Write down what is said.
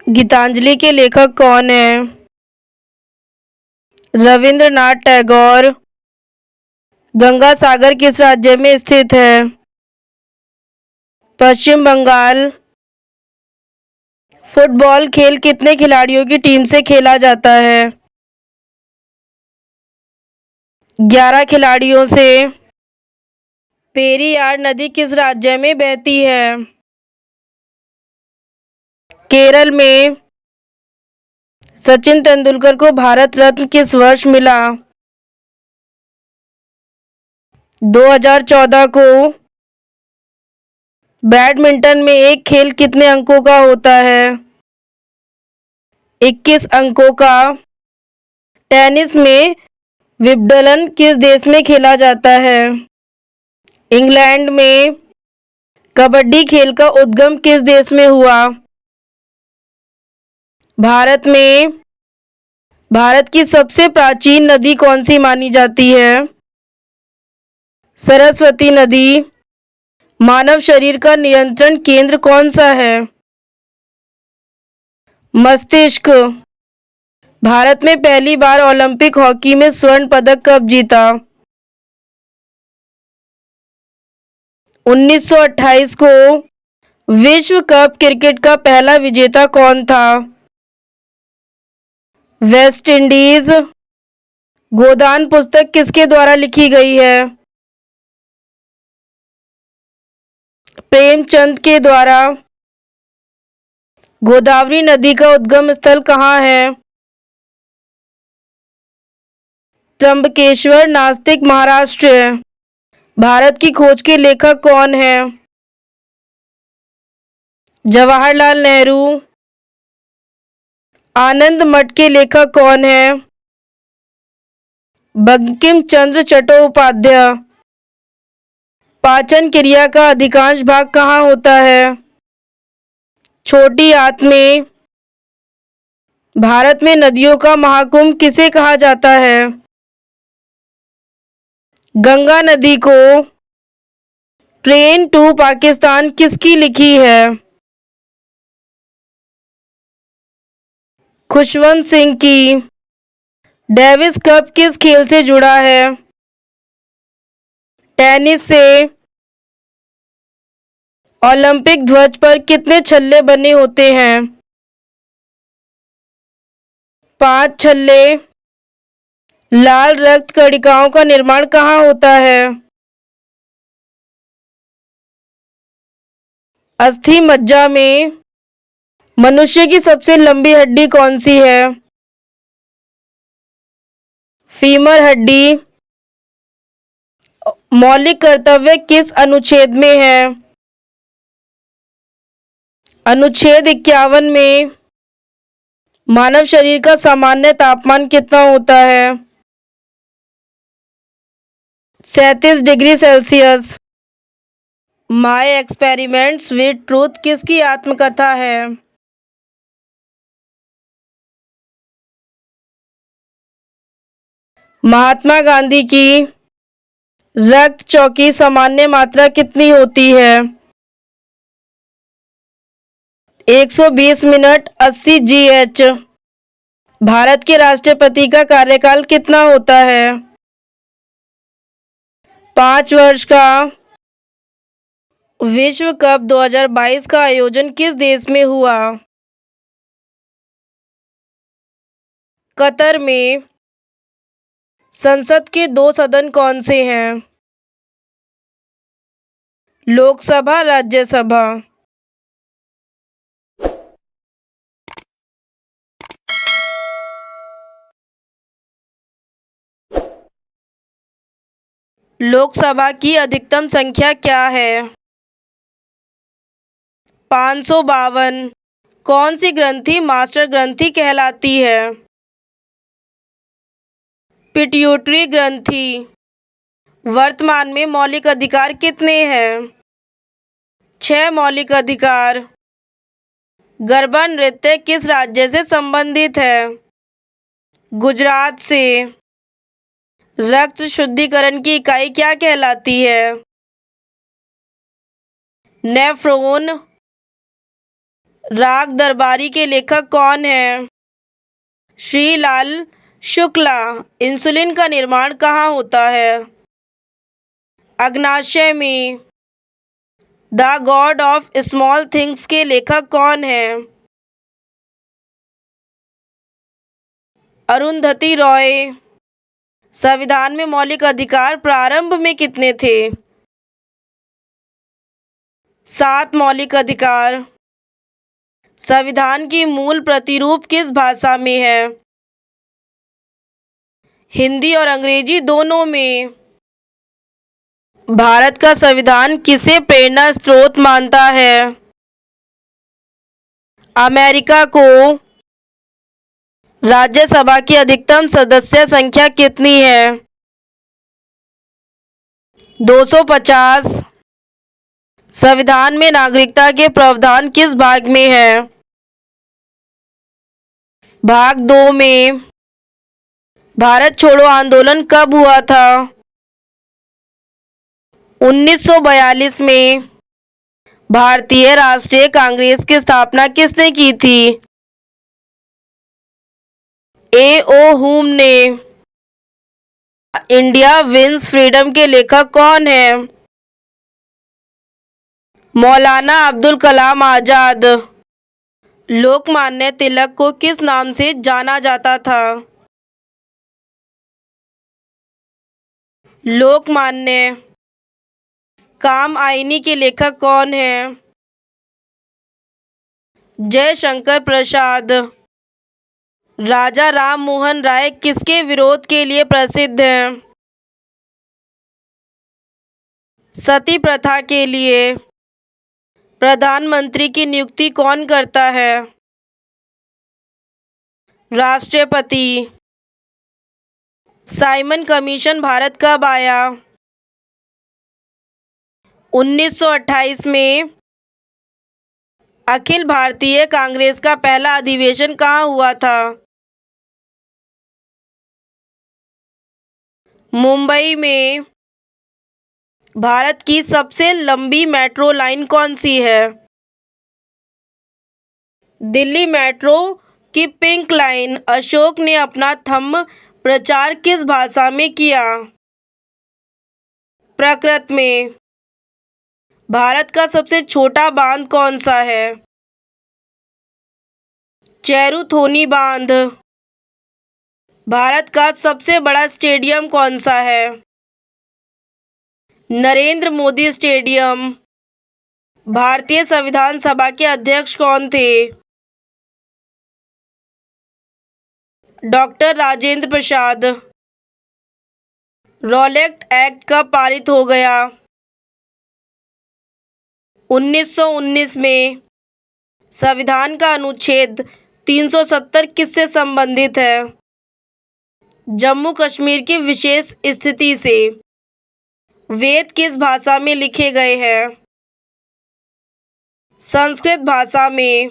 गीतांजलि के लेखक कौन हैं? रविंद्रनाथ टैगोर। गंगा सागर किस राज्य में स्थित है? पश्चिम बंगाल। फुटबॉल खेल कितने खिलाड़ियों की टीम से खेला जाता है? 11 खिलाड़ियों से। पेरियार नदी किस राज्य में बहती है? केरल में। सचिन तेंदुलकर को भारत रत्न किस वर्ष मिला? 2014 को। बैडमिंटन में एक खेल कितने अंकों का होता है? 21 अंकों का। टेनिस में विंबलडन किस देश में खेला जाता है? इंग्लैंड में। कबड्डी खेल का उद्गम किस देश में हुआ? भारत में। भारत की सबसे प्राचीन नदी कौन सी मानी जाती है? सरस्वती नदी। मानव शरीर का नियंत्रण केंद्र कौन सा है? मस्तिष्क। भारत में पहली बार ओलंपिक हॉकी में स्वर्ण पदक कब जीता? 1928 को। विश्व कप क्रिकेट का पहला विजेता कौन था? West Indies. गोदान पुस्तक किसके द्वारा लिखी गई है? प्रेमचंद के द्वारा। गोदावरी नदी का उद्गम स्थल कहाँ है? त्र्यंबकेश्वर, नासिक, महाराष्ट्र। भारत की खोज के लेखक कौन है? जवाहरलाल नेहरू। आनंद मठ के लेखक कौन है? बंकिम चंद्र चट्टोपाध्याय। पाचन क्रिया का अधिकांश भाग कहाँ होता है? छोटी आंत में। भारत में नदियों का महाकुंभ किसे कहा जाता है? गंगा नदी को। ट्रेन टू पाकिस्तान किसकी लिखी है? खुशवंत सिंह की। डेविस कप किस खेल से जुड़ा है? टेनिस से। ओलंपिक ध्वज पर कितने छल्ले बने होते हैं? 5 छल्ले। लाल रक्त कणिकाओं का निर्माण कहाँ होता है? अस्थि मज्जा में। मनुष्य की सबसे लंबी हड्डी कौन सी है? फीमर हड्डी। मौलिक कर्तव्य किस अनुच्छेद में है? अनुच्छेद 51 में। मानव शरीर का सामान्य तापमान कितना होता है? 37 degree Celsius. My experiments with truth किसकी आत्मकथा है? महात्मा गांधी की। रक्त चौकी सामान्य मात्रा कितनी होती है? 120 मिनट 80 GH। भारत के राष्ट्रपति का कार्यकाल कितना होता है? 5 वर्ष का। विश्व कप 2022 का आयोजन किस देश में हुआ? कतर में। संसद के 2 सदन कौन से हैं? लोकसभा, राज्यसभा। लोकसभा की अधिकतम संख्या क्या है? 552। कौन सी ग्रंथि मास्टर ग्रंथि कहलाती है? पिट्यूटरी ग्रंथि। वर्तमान में मौलिक अधिकार कितने हैं? 6 मौलिक अधिकार। गरबा नृत्य किस राज्य से संबंधित है? गुजरात से। रक्त शुद्धिकरण की इकाई क्या कहलाती है? नेफ्रॉन। राग दरबारी के लेखक कौन हैं? श्री लाल शुक्ला। इंसुलिन का निर्माण कहाँ होता है? अग्न्याशय में। The God of small things के लेखक कौन हैं? अरुंधति रॉय। संविधान में मौलिक अधिकार प्रारंभ में कितने थे? 7 मौलिक अधिकार। संविधान की मूल प्रतिरूप किस भाषा में है? हिंदी और अंग्रेजी दोनों में। भारत का संविधान किसे प्रेरणा स्रोत मानता है? अमेरिका को। राज्यसभा की अधिकतम सदस्य संख्या कितनी है? 250। संविधान में नागरिकता के प्रावधान किस भाग में है? भाग 2 में। भारत छोड़ो आंदोलन कब हुआ था? 1942 में। भारतीय राष्ट्रीय कांग्रेस की स्थापना किसने की थी? A.O. हुम ने। इंडिया विंस फ्रीडम के लेखक कौन हैं? मौलाना अब्दुल कलाम आजाद। लोकमान्य तिलक को किस नाम से जाना जाता था? लोकमान्य। कामआइनी के लेखक कौन हैं? जयशंकर प्रसाद। राजा राम मोहन राय किसके विरोध के लिए प्रसिद्ध हैं? सती प्रथा के लिए। प्रधानमंत्री की नियुक्ति कौन करता है? राष्ट्रपति। साइमन कमीशन भारत कब आया? 1928 में। अखिल भारतीय कांग्रेस का पहला अधिवेशन कहाँ हुआ था? मुंबई में। भारत की सबसे लंबी मेट्रो लाइन कौन सी है? दिल्ली मेट्रो की पिंक लाइन। अशोक ने अपना थंब प्रचार किस भाषा में किया? प्राकृत में। भारत का सबसे छोटा बांध कौन सा है? चेरुथोनी बांध। भारत का सबसे बड़ा स्टेडियम कौन सा है? नरेंद्र मोदी स्टेडियम। भारतीय संविधान सभा के अध्यक्ष कौन थे? Doctor Rajendra Prasad. Rowlatt act कब पारित हो गया? 1919 में। संविधान का अनुच्छेद 370 किससे संबंधित है? जम्मू कश्मीर की विशेष स्थिति से। वेद किस भाषा में लिखे गए हैं? संस्कृत भाषा में।